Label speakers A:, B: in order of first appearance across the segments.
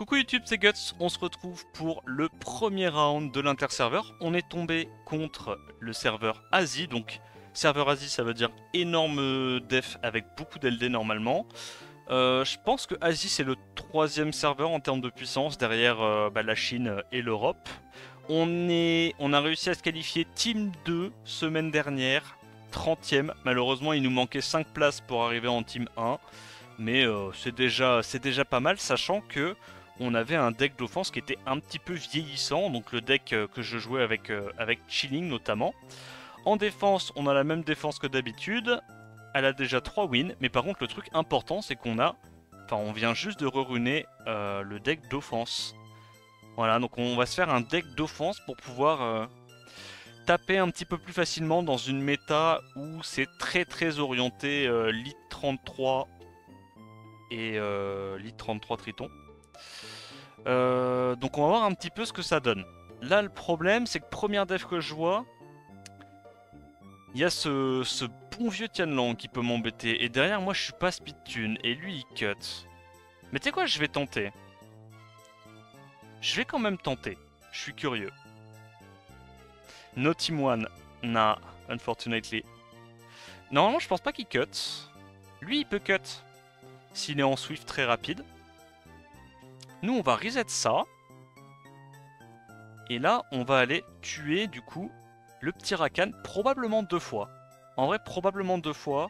A: Coucou YouTube, c'est Guts, on se retrouve pour le premier round de l'interserveur. On est tombé contre le serveur Asie, donc serveur Asie ça veut dire énorme def avec beaucoup d'LD normalement. Je pense que Asie c'est le troisième serveur en termes de puissance derrière la Chine et l'Europe. On a réussi à se qualifier Team 2 semaine dernière, 30ème. Malheureusement il nous manquait 5 places pour arriver en Team 1. Mais c'est déjà pas mal, sachant que on avait un deck d'offense qui était un petit peu vieillissant, donc le deck que je jouais avec Chilling notamment. En défense, on a la même défense que d'habitude, elle a déjà 3 wins, mais par contre le truc important c'est on vient juste de reruner le deck d'offense. Voilà, donc on va se faire un deck d'offense pour pouvoir taper un petit peu plus facilement dans une méta où c'est très orienté lead 33 et lead 33 Triton. Donc on va voir un petit peu ce que ça donne. Là le problème c'est que première dev que je vois, il y a ce bon vieux Tianlang qui peut m'embêter. Et derrière moi je suis pas speed tune et lui il cut. Mais tu sais quoi, je vais tenter. Je vais quand même tenter. Je suis curieux. No Team 1, nah, unfortunately. Normalement je pense pas qu'il cut. Lui il peut cut s'il est en swift très rapide. Nous on va reset ça. Et là on va aller tuer du coup le petit Rakan probablement 2 fois. En vrai probablement 2 fois.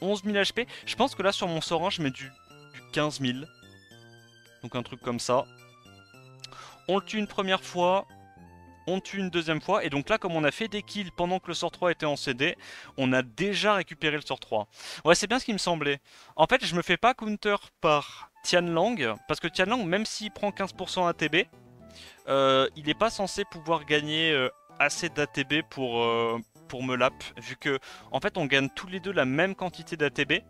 A: 11 000 HP. Je pense que là sur mon sort 1 je mets du 15 000. Donc un truc comme ça. On le tue une première fois. On le tue une deuxième fois. Et donc là comme on a fait des kills pendant que le sort 3 était en CD, on a déjà récupéré le sort 3. Ouais c'est bien ce qui me semblait. En fait je me fais pas counter par Tianlang. Parce que Tianlang même s'il prend 15% ATB, il n'est pas censé pouvoir gagner assez d'ATB pour me lap, vu que en fait on gagne tous les deux la même quantité d'ATB,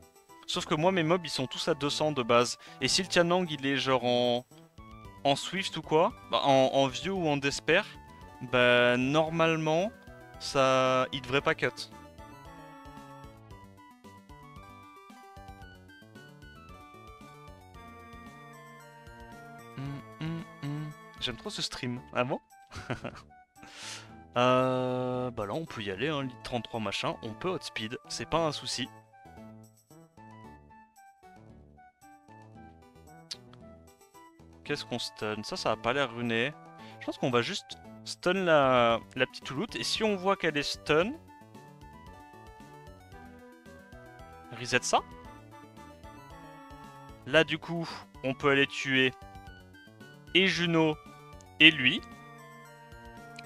A: sauf que moi mes mobs ils sont tous à 200 de base, et si le Tianlang il est genre en Swift ou quoi, en Vieux ou en Despair, bah normalement ça il devrait pas cut. J'aime trop ce stream. Ah bon? Bah là on peut y aller, hein, lead 33 machin, on peut outspeed, c'est pas un souci. Qu'est-ce qu'on stun? Ça a pas l'air runé. Je pense qu'on va juste stun la petite Touloute, et si on voit qu'elle est stun, reset ça. Là du coup, on peut aller tuer et Juno et lui.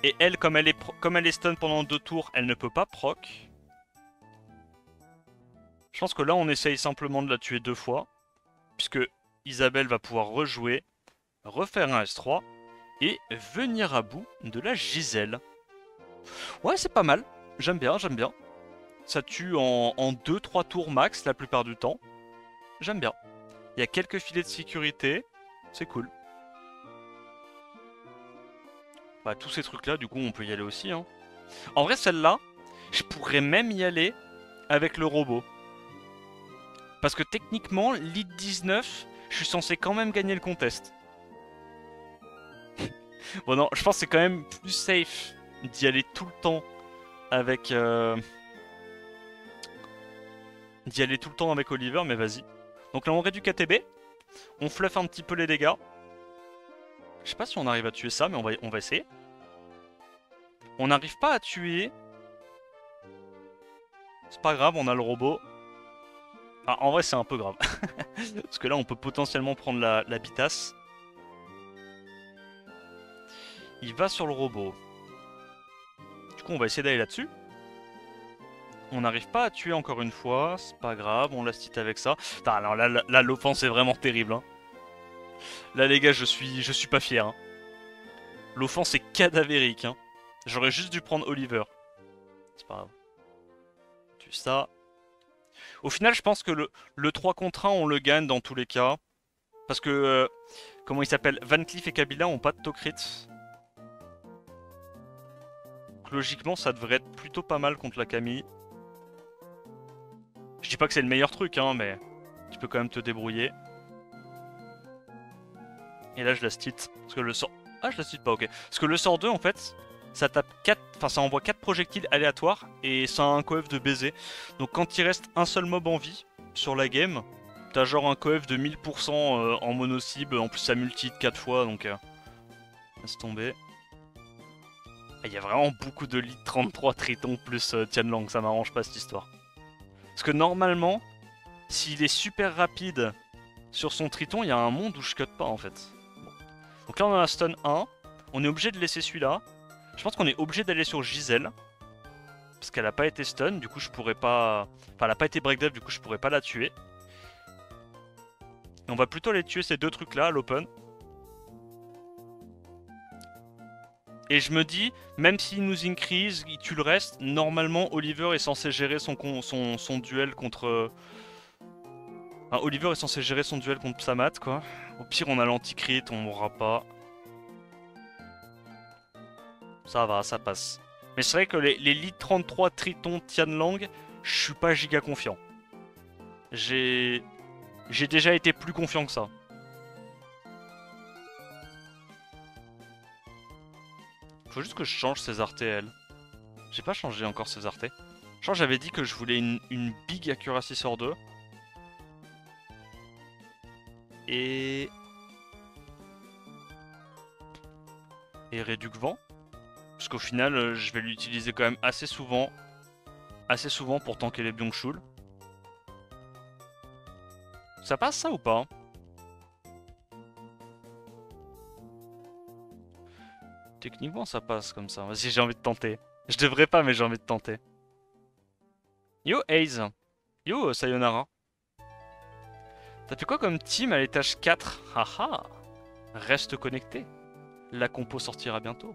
A: Et elle, comme elle est stun pendant 2 tours, elle ne peut pas proc. Je pense que là, on essaye simplement de la tuer 2 fois. Puisque Isabelle va pouvoir rejouer, refaire un S3 et venir à bout de la Giselle. Ouais, c'est pas mal. J'aime bien, j'aime bien. Ça tue en 2-3 tours max la plupart du temps. J'aime bien. Il y a quelques filets de sécurité. C'est cool. Bah, tous ces trucs là, du coup, on peut y aller aussi. Hein. En vrai, celle-là, je pourrais même y aller avec le robot. Parce que techniquement, lead 19, je suis censé quand même gagner le contest. Bon non, je pense que c'est quand même plus safe d'y aller tout le temps avec... d'y aller tout le temps avec Oliver, mais vas-y. Donc là, on réduit KTB. On fluff un petit peu les dégâts. Je sais pas si on arrive à tuer ça, mais on va essayer. On n'arrive pas à tuer. C'est pas grave, on a le robot. Ah, en vrai, c'est un peu grave. Parce que là, on peut potentiellement prendre la bitasse. Il va sur le robot. Du coup, on va essayer d'aller là-dessus. On n'arrive pas à tuer encore une fois. C'est pas grave, on last hit avec ça. Putain, alors là l'offense est vraiment terrible. Hein. Là, les gars, je suis pas fier. Hein. L'offense est cadavérique. Hein. J'aurais juste dû prendre Oliver. C'est pas grave. Tue ça. Au final, je pense que le 3 contre 1, on le gagne dans tous les cas. Parce que, comment il s'appelle, Van Cleef et Kabila ont pas de to crit. Donc, logiquement, ça devrait être plutôt pas mal contre la Camille. Je dis pas que c'est le meilleur truc, hein, mais tu peux quand même te débrouiller. Et là je la stit. Parce que le sort... Ah je la stit pas, ok. Parce que le sort 2 en fait, ça tape 4... Enfin ça envoie 4 projectiles aléatoires et ça a un coef de baiser. Donc quand il reste un seul mob en vie sur la game, t'as genre un coef de 1000% en mono-cible. En plus ça multi de 4 fois donc... laisse tomber. Il y a vraiment beaucoup de lead 33 Triton plus Tianlang, ça m'arrange pas cette histoire. Parce que normalement, s'il est super rapide sur son Triton, il y a un monde où je cut pas en fait. Bon. Donc là on a un stun 1, on est obligé de laisser celui-là. Je pense qu'on est obligé d'aller sur Giselle. Parce qu'elle a pas été stun, du coup je pourrais pas... Enfin elle a pas été break dev, du coup je pourrais pas la tuer. Et on va plutôt les tuer ces deux trucs là à l'open. Et je me dis, même s'il nous increase, il tue le reste, normalement Oliver est censé gérer son duel contre... Enfin, Oliver est censé gérer son duel contre Psamat, quoi. Au pire, on a l'anti-crit, on mourra pas. Ça va, ça passe. Mais c'est vrai que les lead 33 Triton Tianlang, je suis pas giga confiant. J'ai déjà été plus confiant que ça. Faut juste que je change ces RTL. J'ai pas changé encore ces RT. Je crois que j'avais dit que je voulais une big accuracy sur 2. Et réduc vent. Parce qu'au final, je vais l'utiliser quand même assez souvent. Assez souvent pour tanker les Byung-Chul. Ça passe ça ou pas? Techniquement ça passe comme ça. Vas-y, j'ai envie de tenter. Je devrais pas mais j'ai envie de tenter. Yo Aze. Yo Sayonara. T'as fait quoi comme team à l'étage 4? Haha. Reste connecté. La compo sortira bientôt.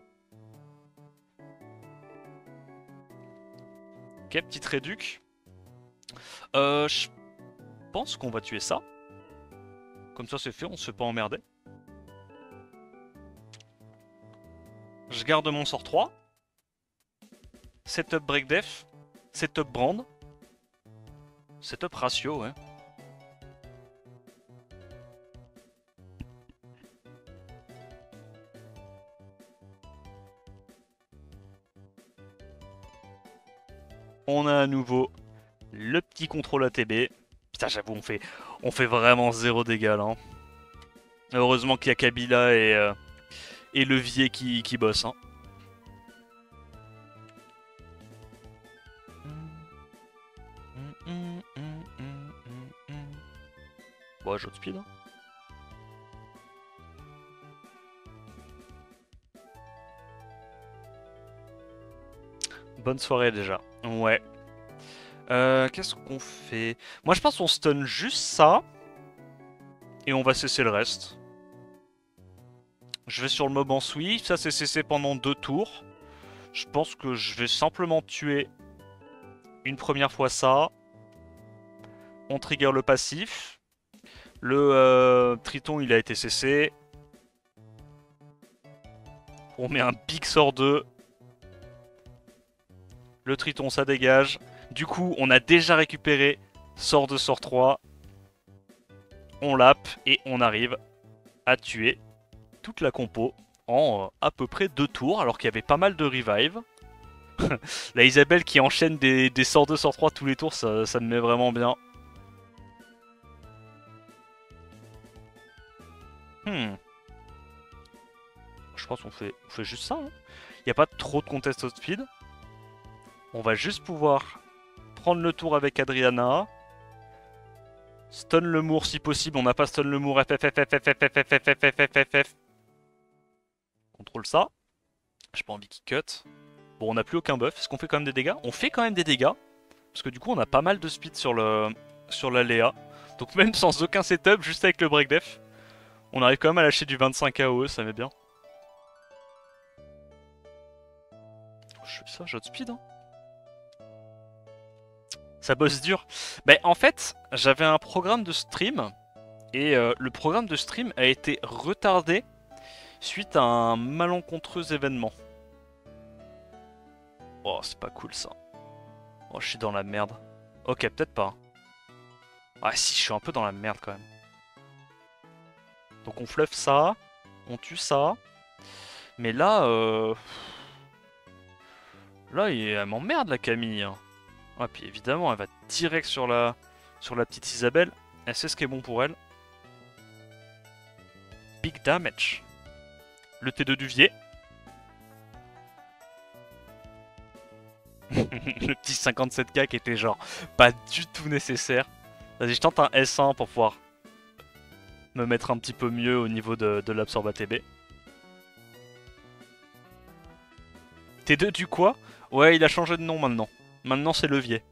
A: Ok, petite réduc. Je pense qu'on va tuer ça. Comme ça c'est fait, on se fait pas emmerder. Je garde mon sort 3. Setup break def. Setup brand. Setup ratio, ouais. On a à nouveau le petit contrôle ATB. Putain, j'avoue, on fait vraiment zéro dégâts là. Hein. Heureusement qu'il y a Kabila et Levier qui bossent. Hein. Bon, j'ai de speed. Hein. Bonne soirée déjà. Ouais. Qu'est-ce qu'on fait? Moi je pense qu'on stun juste ça. Et on va cesser le reste. Je vais sur le mob en sweep. Ça c'est cessé pendant 2 tours. Je pense que je vais simplement tuer une première fois ça. On trigger le passif. Le Triton il a été cessé. On met un big sort 2. Le Triton ça dégage. Du coup on a déjà récupéré sort 2, sort 3. On lappe et on arrive à tuer toute la compo en à peu près 2 tours alors qu'il y avait pas mal de revive. La Isabelle qui enchaîne des sorts 2, sorts 3 tous les tours, ça me met vraiment bien. Je pense qu'on fait juste ça. Hein. Il n'y a pas trop de contest au speed. On va juste pouvoir prendre le tour avec Adriana. Stun le Mour si possible. On n'a pas stun le Mour. FFFFFFFFFFFFFF. Contrôle ça. J'ai pas envie qu'il cut. Bon, on n'a plus aucun buff. Est-ce qu'on fait quand même des dégâts? On fait quand même des dégâts. Parce que du coup, on a pas mal de speed sur la Léa. Donc même sans aucun setup, juste avec le break def, on arrive quand même à lâcher du 25 AOE, ça met bien. Je fais ça, j'ai de speed. Hein. Ça bosse dur. Bah, en fait, j'avais un programme de stream. Et le programme de stream a été retardé suite à un malencontreux événement. Oh, c'est pas cool ça. Oh, je suis dans la merde. Ok, peut-être pas. Ah si, je suis un peu dans la merde quand même. Donc on fluff ça. On tue ça. Mais là, là, elle m'emmerde la Camille. Hein. Ah, puis évidemment, elle va direct sur la petite Isabelle. Elle sait ce qui est bon pour elle. Big damage. Le T2 d'Uvier. Le petit 57k qui était genre pas du tout nécessaire. Vas-y, je tente un S1 pour pouvoir me mettre un petit peu mieux au niveau de l'absorbe ATB. T2 du quoi? Ouais, il a changé de nom maintenant. Maintenant c'est Levier.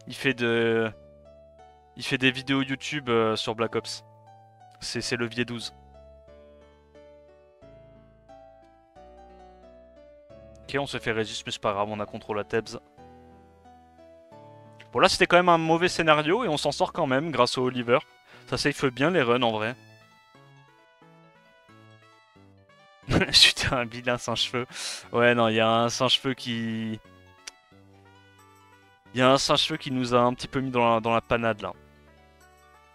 A: Il fait des vidéos YouTube sur Black Ops. C'est Levier 12. Ok, on se fait résiste, mais c'est pas grave, on a contrôle à Tebs. Bon, là c'était quand même un mauvais scénario et on s'en sort quand même grâce au Oliver. Ça safe bien les runs en vrai. Putain, un vilain singe-feu. Ouais, non, il y a un singe-feu qui. Il y a un singe-feu qui nous a un petit peu mis dans la panade là.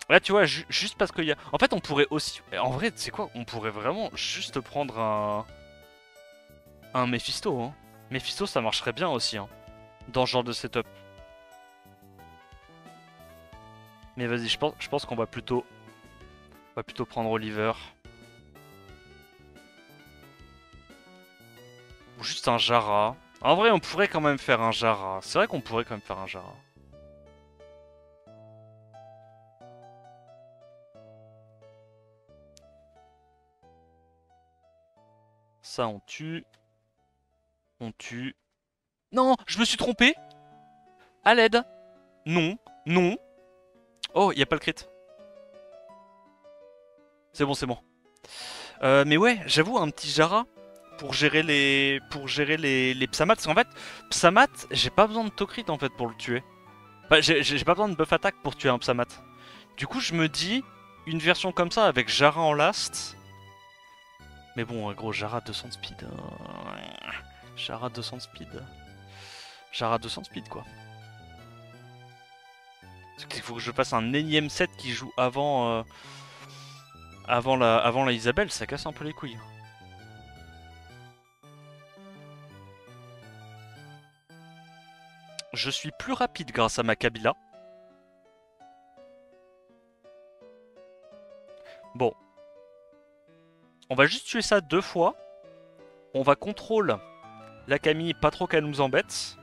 A: Là, tu vois, juste parce qu'il y a. En fait, on pourrait aussi. En vrai, tu sais quoi? On pourrait vraiment juste prendre un Mephisto. Hein. Mephisto, ça marcherait bien aussi. Hein, dans ce genre de setup. Mais vas-y, je pense qu'on va plutôt. On va plutôt prendre Oliver. Ou juste un Jara. En vrai, on pourrait quand même faire un Jara. C'est vrai qu'on pourrait quand même faire un Jara. Ça, on tue. On tue. Non, je me suis trompé. À l'aide. Non, non. Oh, il y a pas le crit. C'est bon, c'est bon. Mais ouais, j'avoue, un petit Jara pour gérer les Psamat. Parce qu'en fait, Psamat, j'ai pas besoin de Tokrit en fait pour le tuer. Enfin, j'ai pas besoin de buff attaque pour tuer un Psamat. Du coup, je me dis, une version comme ça avec Jara en last. Mais bon, gros, Jara 200 de speed. Jara 200 de speed. Jara 200 de speed quoi. Il faut que je fasse un énième set qui joue avant la Isabelle, ça casse un peu les couilles. Je suis plus rapide grâce à ma Kabila. Bon. On va juste tuer ça 2 fois. On va contrôle la Camille, pas trop qu'elle nous embête.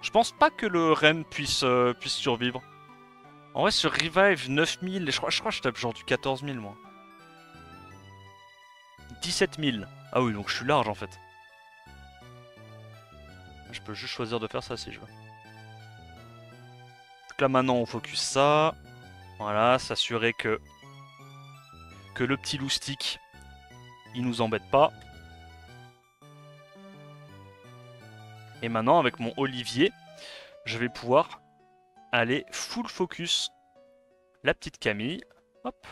A: Je pense pas que le Ren puisse survivre. En vrai, sur Revive 9000, je crois que je tape genre du 14 000 moi. 17 000. Ah oui, donc je suis large en fait. Je peux juste choisir de faire ça si je veux. Donc là maintenant on focus ça. Voilà, s'assurer que le petit loustic il nous embête pas. Et maintenant avec mon Olivier, je vais pouvoir aller full focus la petite Camille. Hop.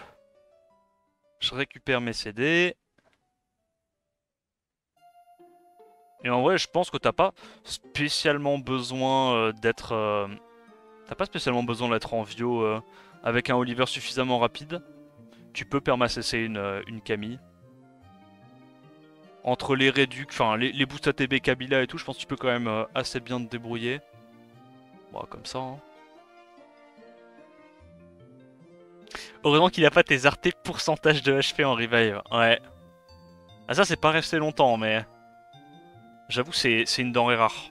A: Je récupère mes CD. Et en vrai, je pense que t'as pas spécialement besoin d'être... T'as pas spécialement besoin d'être en Vio avec un Oliver suffisamment rapide. Tu peux perma-CC une Camille. Entre les réducs, enfin les boosts ATB Kabila et tout, je pense que tu peux quand même assez bien te débrouiller. Bon, comme ça. Hein. Heureusement qu'il a pas tes artés pourcentage de HP en revive. Ouais. Ah ça c'est pas resté longtemps, mais... J'avoue c'est une denrée rare.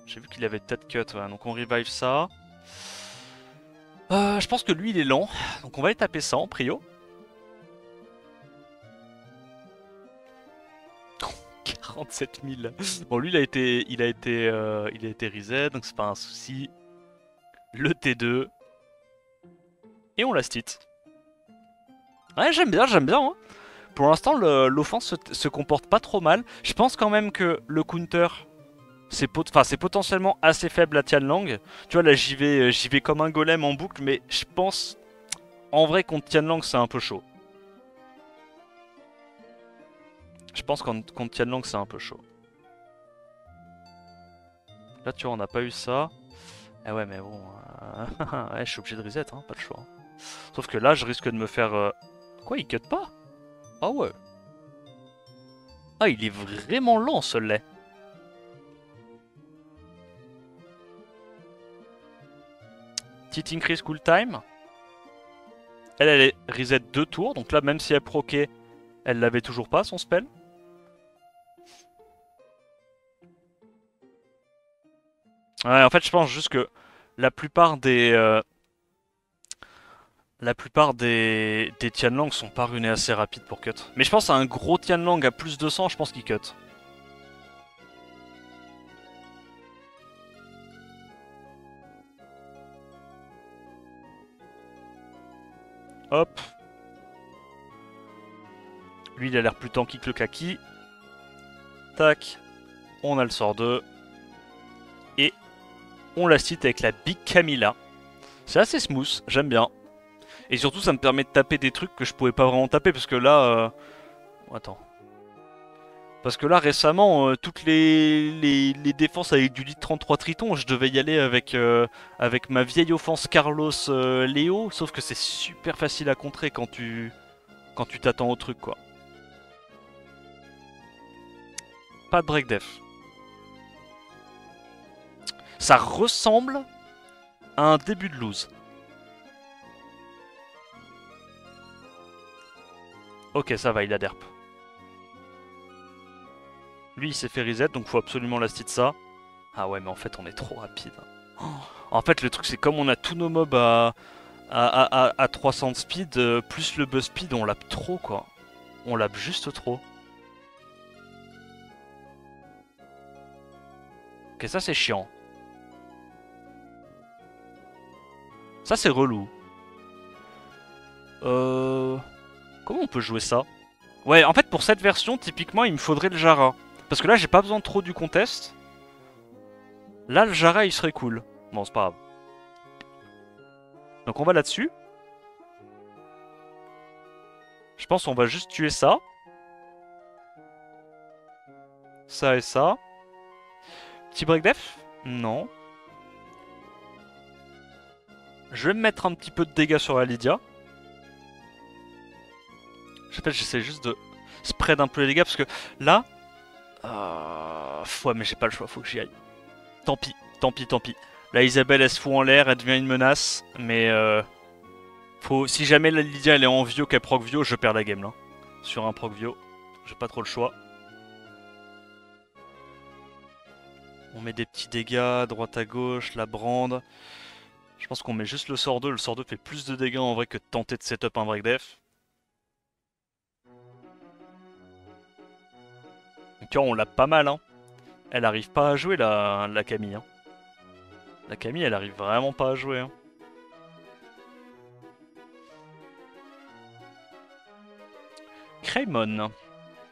A: J'ai vu qu'il avait tête cut, ouais. Donc on revive ça. Je pense que lui il est lent, donc on va aller taper ça en prio. 47 000. Bon lui il a été reset, donc c'est pas un souci. Le T2. Et on last hit. Ouais j'aime bien, Hein. Pour l'instant l'offense se comporte pas trop mal. Je pense quand même que le counter... c'est potentiellement assez faible à Tianlang. Tu vois là j'y vais comme un golem en boucle, mais je pense en vrai contre Tianlang c'est un peu chaud. Je pense contre Tianlang c'est un peu chaud. Là tu vois on n'a pas eu ça. Ah ouais, mais bon, ouais, je suis obligé de reset, hein, pas le choix. Sauf que là, je risque de me faire... Quoi, il cut pas? Ah ouais. Ah, il est vraiment lent, ce lait. Petit increase cool time. Elle est reset 2 tours, donc là, même si elle proquait, elle l'avait toujours pas, son spell. Ouais, en fait, je pense juste que la plupart des Tianlang sont pas runés assez rapides pour cut. Mais je pense à un gros Tianlang à plus de 100, je pense qu'il cut. Hop. Lui, il a l'air plus tanky que le kaki. Tac. On a le sort 2. Et on la cite avec la Big Camilla. C'est assez smooth, j'aime bien. Et surtout, ça me permet de taper des trucs que je pouvais pas vraiment taper parce que là... Attends. Parce que là, récemment, toutes les défenses avec du lit 33 Triton, je devais y aller avec ma vieille offense Carlos Léo, sauf que c'est super facile à contrer quand tu t'attends au truc, quoi. Pas de break def. Ça ressemble à un début de lose. Ok, ça va, il a derp. Lui, il s'est fait reset, donc faut absolument last ça. Ah ouais, mais en fait, on est trop rapide. Oh. En fait, le truc, c'est comme on a tous nos mobs à 300 de speed, plus le buzz speed, on lap trop, quoi. On lap juste trop. Ok, ça, c'est chiant. Ça, c'est relou. Comment on peut jouer ça? Ouais, en fait, pour cette version, typiquement, il me faudrait le Jara. Parce que là, j'ai pas besoin trop du contest. Là, le Jara, il serait cool. Bon, c'est pas grave. Donc, on va là-dessus. Je pense qu'on va juste tuer ça. Ça et ça. Petit break def? Non. Je vais me mettre un petit peu de dégâts sur la Lydia. En fait, j'essaie juste de spread un peu les dégâts parce que là... ouais, mais j'ai pas le choix, faut que j'y aille. Tant pis, tant pis, tant pis. La Isabelle, elle se fout en l'air, elle devient une menace. Mais si jamais la Lydia, elle est en Vio, qu'elle proc Vio, je perds la game là. Sur un proc Vio, j'ai pas trop le choix. On met des petits dégâts à droite à gauche, la brande. Je pense qu'on met juste le sort 2. Le sort 2 fait plus de dégâts en vrai que de tenter de setup un break def. Donc on l'a pas mal, hein. Elle arrive pas à jouer la Camille. Hein. La Camille, elle arrive vraiment pas à jouer. Hein. Kraymon.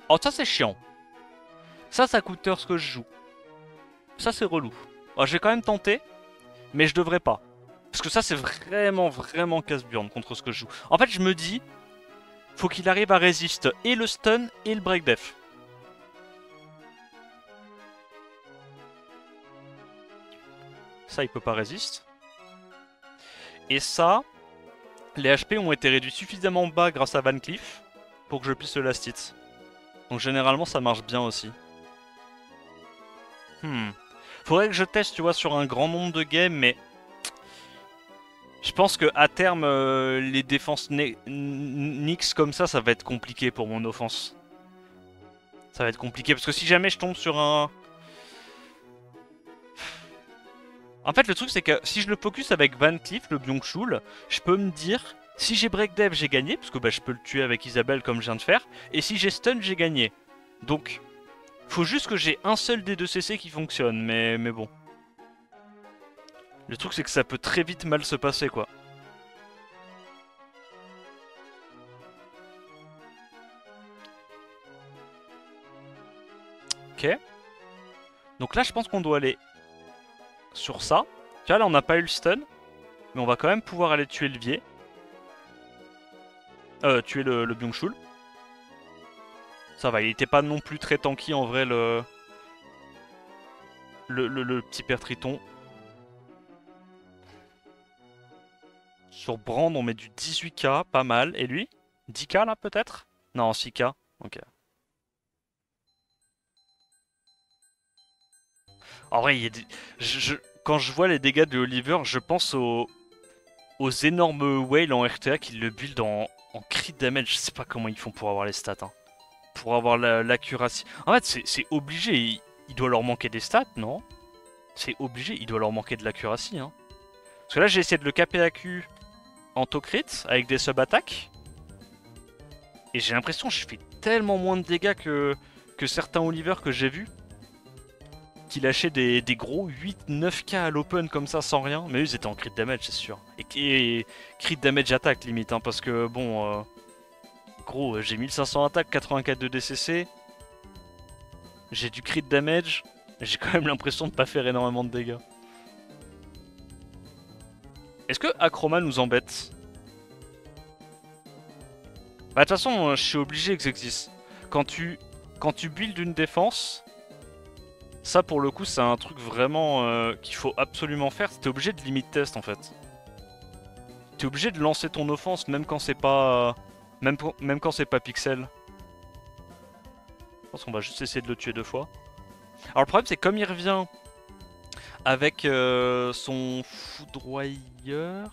A: Oh, ça c'est chiant. Ça coûte heure ce que je joue. Ça c'est relou. Oh, je vais quand même tenter, mais je devrais pas. Parce que ça c'est vraiment casse-burn contre ce que je joue. En fait, je me dis, faut qu'il arrive à résister et le stun et le break def. Ça, il peut pas résister. Et ça, les HP ont été réduits suffisamment bas grâce à Van Cleef pour que je puisse le last hit. Donc généralement, ça marche bien aussi. Faudrait que je teste, tu vois, sur un grand nombre de games, mais... Je pense que à terme, les défenses Nyx comme ça va être compliqué pour mon offense. Ça va être compliqué, parce que si jamais je tombe sur un... En fait, le truc, c'est que si je le focus avec Van Cleef, le Byung-Chul, je peux me dire, si j'ai Break Dev, j'ai gagné, parce que bah, je peux le tuer avec Isabelle comme je viens de faire, et si j'ai Stun, j'ai gagné. Donc, faut juste que j'ai un seul des deux CC qui fonctionne, mais bon. Le truc, c'est que ça peut très vite mal se passer, quoi. Ok. Donc là, je pense qu'on doit aller sur ça. Tu vois, là, on n'a pas eu le stun, mais on va quand même pouvoir aller tuer le Vier. Tuer le Byung-Chul. Ça va, il était pas non plus très tanky en vrai, le petit père Triton. Sur Brand, on met du 18k, pas mal. Et lui? 10k là peut-être? Non, 6k. Ok. En vrai, il y a des... quand je vois les dégâts de Oliver, je pense aux énormes whales en RTA qui le build en crit damage. Je sais pas comment ils font pour avoir les stats. Hein. Pour avoir l'accuracy. En fait, c'est obligé. Il doit leur manquer des stats, non? C'est obligé, il doit leur manquer de l'accuracy. Hein. Parce que là, j'ai essayé de le caper à Q en to crit avec des sub-attaques. Et j'ai l'impression que je fais tellement moins de dégâts que certains Oliver que j'ai vus. Qui lâchaient des gros 8-9k à l'open comme ça sans rien. Mais eux, ils étaient en crit damage, c'est sûr. Et crit damage attaque limite. Hein, parce que bon, gros, j'ai 1500 attaques, 84 de DCC. J'ai du crit damage. J'ai quand même l'impression de pas faire énormément de dégâts. Est-ce que Acroma nous embête? Bah de toute façon, je suis obligé que ça existe. Quand tu builds une défense, ça pour le coup c'est un truc vraiment qu'il faut absolument faire. T'es obligé de limit test en fait. T'es obligé de lancer ton offense même quand c'est pas... même quand c'est pas pixel. Je pense qu'on va juste essayer de le tuer 2 fois. Alors le problème c'est comme il revient avec son foudroyeur...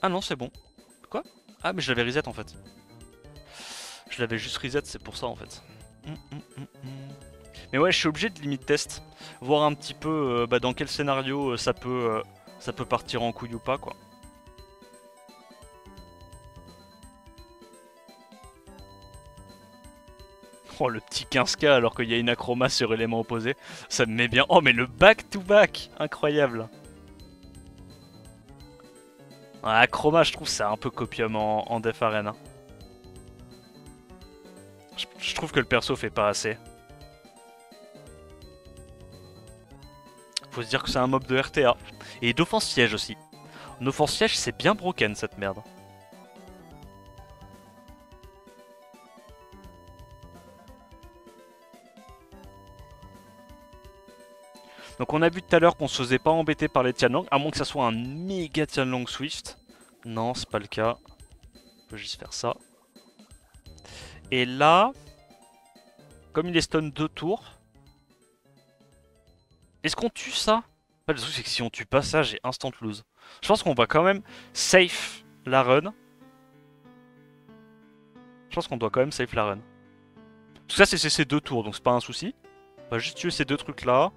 A: Ah non c'est bon. Quoi? Ah mais je l'avais reset en fait. Je l'avais juste reset, c'est pour ça en fait. Mais ouais, je suis obligé de limit test. Voir un petit peu dans quel scénario ça peut partir en couille ou pas quoi. Oh le petit 15k alors qu'il y a une acroma sur élément opposé. Ça me met bien. Oh mais le back to back, incroyable. Acroma je trouve c'est un peu copium en Def Arena. Je trouve que le perso fait pas assez. Faut se dire que c'est un mob de RTA. Et d'offense siège aussi. En offense siège c'est bien broken cette merde. Donc on a vu tout à l'heure qu'on se faisait pas embêter par les Tianlang, à moins que ça soit un méga Tianlang Swift. Non, c'est pas le cas. On peut juste faire ça. Et là, comme il est stun 2 tours, est-ce qu'on tue ça? Le truc c'est que si on tue pas ça, j'ai instant lose. Je pense qu'on va quand même safe la run. Je pense qu'on doit quand même safe la run. Parce que ça c'est ces 2 tours, donc c'est pas un souci. On va juste tuer ces 2 trucs là.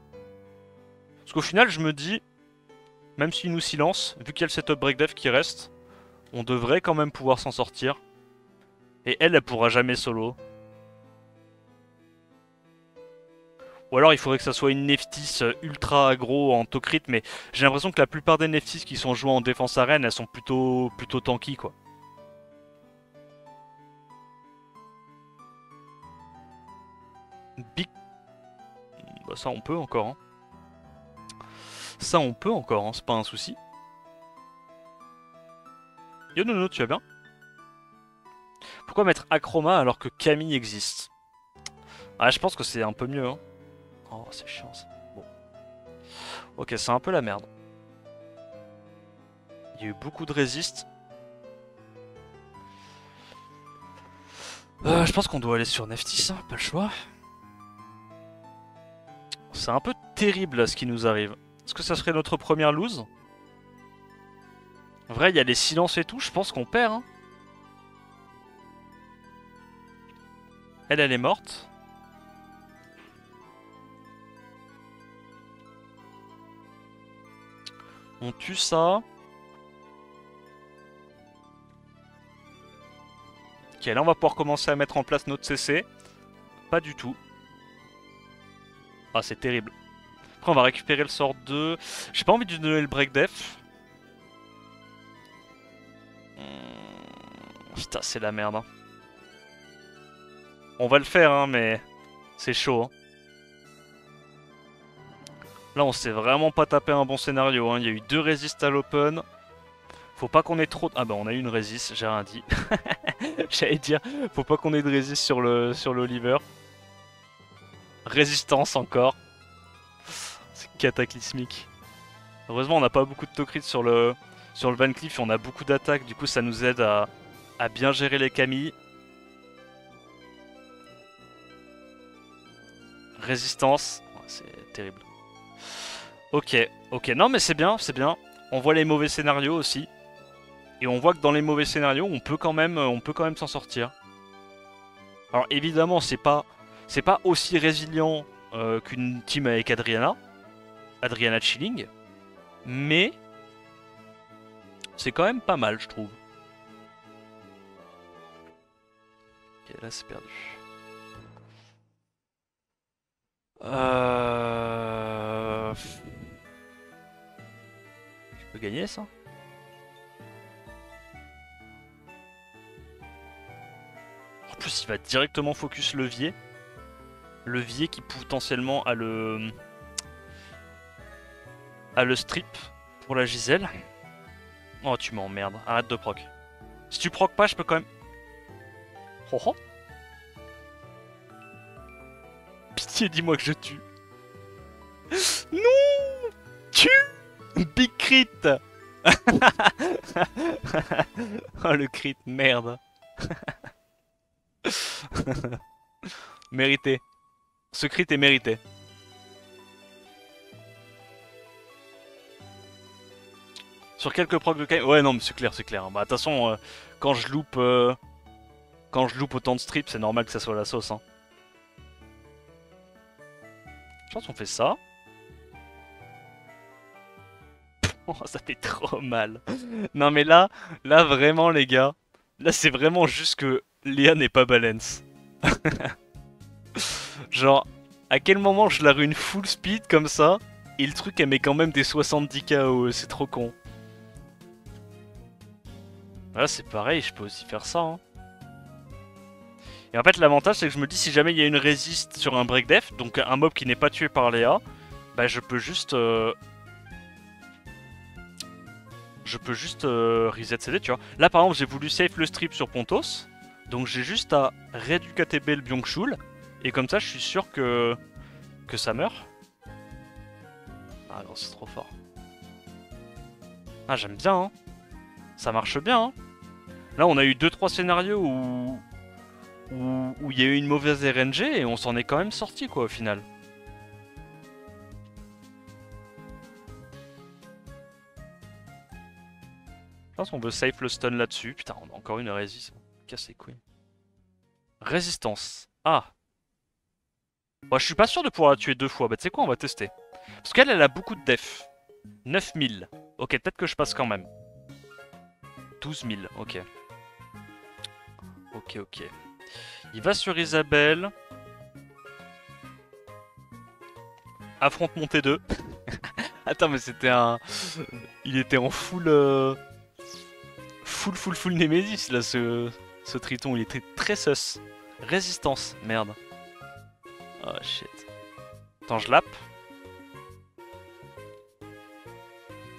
A: Parce qu'au final je me dis, même s'il nous silence, vu qu'il y a le setup breakdef qui reste, on devrait quand même pouvoir s'en sortir. Et elle pourra jamais solo. Ou alors il faudrait que ça soit une Neftis ultra aggro en to-crit, mais j'ai l'impression que la plupart des Neftis qui sont joués en défense arène, elles sont plutôt tanky quoi. Big... Bah ça on peut encore. Hein. Ça on peut encore, hein, c'est pas un souci. Yo Nono, tu vas bien? Pourquoi mettre Acroma alors que Camille existe? Ah je pense que c'est un peu mieux. Hein. Oh c'est chiant ça. Bon. Ok c'est un peu la merde. Il y a eu beaucoup de résist. Je pense qu'on doit aller sur Neftis, hein, pas le choix. C'est un peu terrible là, ce qui nous arrive. Est-ce que ça serait notre première lose? En vrai, il y a les silences et tout, je pense qu'on perd. Hein. Elle est morte. On tue ça. Ok, là on va pouvoir commencer à mettre en place notre CC. Pas du tout. Ah, c'est terrible. Après, on va récupérer le sort 2. J'ai pas envie de lui donner le break def. Putain, c'est la merde. Hein. On va le faire, hein, mais c'est chaud. Hein. Là, on s'est vraiment pas tapé un bon scénario. Hein. Il y a eu 2 résistes à l'open. Faut pas qu'on ait trop... Ah bah, on a eu une résiste, j'ai rien dit. J'allais dire, faut pas qu'on ait de résiste sur l'Oliver. Résistance encore. C'est cataclysmique. Heureusement, on n'a pas beaucoup de Tokrit sur le Van Cleef et on a beaucoup d'attaques. Du coup, ça nous aide à bien gérer les Kami. Résistance. Oh, c'est terrible. Ok, ok. Non, mais c'est bien, c'est bien. On voit les mauvais scénarios aussi. Et on voit que dans les mauvais scénarios, on peut quand même s'en sortir. Alors évidemment, c'est pas aussi résilient qu'une team avec Adriana Chilling, mais c'est quand même pas mal, je trouve. Ok, là c'est perdu. Je peux gagner ça? En plus, il va directement focus levier. Levier qui potentiellement a le strip pour la Giselle. Oh, tu m'emmerdes. Arrête de proc. Si tu proc pas, je peux quand même. Oh oh. Pitié, dis-moi que je tue. Non! Tue! Big crit! Oh le crit, merde. Mérité. Ce crit est mérité. Sur quelques procs de Kaim. Ouais, non, mais c'est clair, c'est clair. Bah, de toute façon, quand je loupe autant de strips, c'est normal que ça soit la sauce. Hein. Je pense qu'on fait ça. Oh, ça fait trop mal. Non, mais là, vraiment, les gars. Là, c'est vraiment juste que Léa n'est pas balance. Genre, à quel moment je la rune full speed comme ça, et le truc, elle met quand même des 70 KO, c'est trop con. Là, c'est pareil, je peux aussi faire ça. Hein. Et en fait, l'avantage, c'est que je me dis, si jamais il y a une résiste sur un break def, donc un mob qui n'est pas tué par Léa, bah je peux juste... reset CD, tu vois. Là, par exemple, j'ai voulu save le strip sur Pontos, donc j'ai juste à rééducater le Byung-Chul, et comme ça, je suis sûr que ça meurt. Ah non, c'est trop fort. Ah, j'aime bien, hein. Ça marche bien, hein. Là, on a eu 2-3 scénarios où il y a eu une mauvaise RNG et on s'en est quand même sorti, quoi, au final. Je pense qu'on veut safe le stun là-dessus. Putain, on a encore une résistance. Casse les couilles. Résistance. Ah. Bon, je suis pas sûr de pouvoir la tuer 2 fois. Bah, tu sais quoi, on va tester. Parce qu'elle, elle a beaucoup de def. 9000. Ok, peut-être que je passe quand même. 12 000, ok. Ok, ok. Il va sur Isabelle. Affronte montée 2. Attends, mais c'était un... Il était en full... Full Nemesis, là, ce Triton. Il était très sus. Résistance, merde. Oh, shit. Attends, je lappe.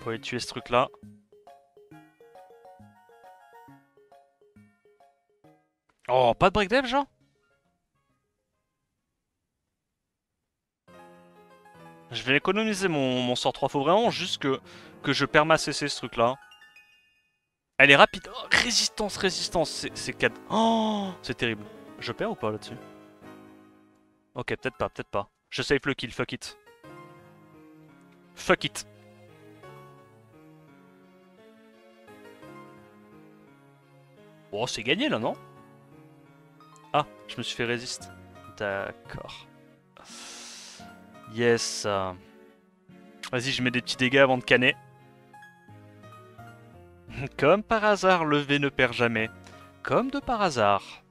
A: Faut aller tuer ce truc-là. Oh, pas de break dev, genre? Je vais économiser mon sort 3. Faut vraiment juste que je perma CC ce truc-là. Elle est rapide. Oh, résistance. C'est 4. Oh, c'est terrible. Je perds ou pas là-dessus? Ok, peut-être pas, peut-être pas. Je save le kill, fuck it. Fuck it. Bon, c'est gagné là, non? Ah, je me suis fait résiste. D'accord. Yes. Vas-y, je mets des petits dégâts avant de canner. Comme par hasard, le V ne perd jamais. Comme de par hasard.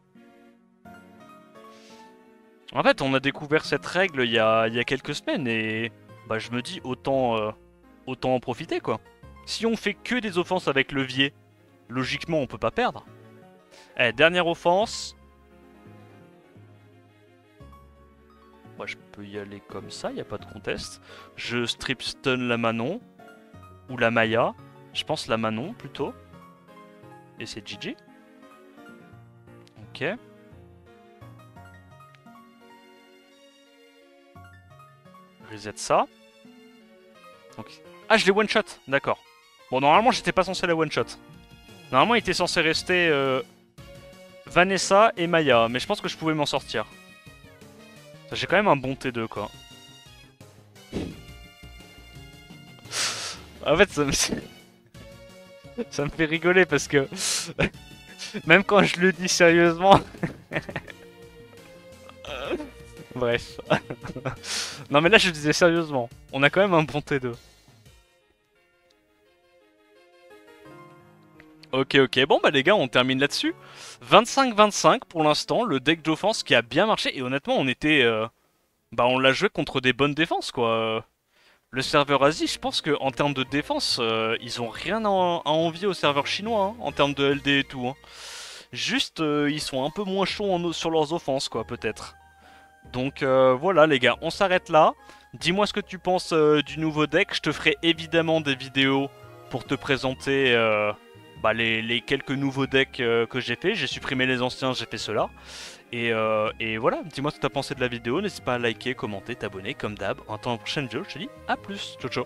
A: En fait, on a découvert cette règle il y a quelques semaines et bah je me dis autant en profiter quoi. Si on fait que des offenses avec levier, logiquement on peut pas perdre. Eh, dernière offense. Moi je peux y aller comme ça, y a pas de contest. Je strip stun la Manon ou la Maya. Je pense la Manon plutôt. Et c'est GG. Ok. Reset ça. Donc Ah, je l'ai one-shot, d'accord. Bon, normalement, j'étais pas censé la one-shot. Normalement, il était censé rester Vanessa et Maya, mais je pense que je pouvais m'en sortir. J'ai quand même un bon T2, quoi. En fait, ça me fait rigoler parce que... même quand je le dis sérieusement... Bref. Non mais là, je le disais sérieusement. On a quand même un bon T2. Ok, ok. Bon, bah les gars, on termine là-dessus. 25-25 pour l'instant, le deck d'offense qui a bien marché. Et honnêtement, on était... bah, on l'a joué contre des bonnes défenses, quoi. Le serveur Asie, je pense qu'en termes de défense, ils ont rien à envier au serveur chinois, hein, en termes de LD et tout. Hein. Juste, ils sont un peu moins chauds sur leurs offenses, quoi, peut-être. Donc voilà, les gars, on s'arrête là. Dis-moi ce que tu penses du nouveau deck. Je te ferai évidemment des vidéos pour te présenter bah, les quelques nouveaux decks que j'ai fait. J'ai supprimé les anciens, j'ai fait cela. Et voilà, dis-moi ce que t'as pensé de la vidéo. N'hésite pas à liker, commenter, t'abonner comme d'hab. On attend la prochaine vidéo. Je te dis à plus. Ciao ciao.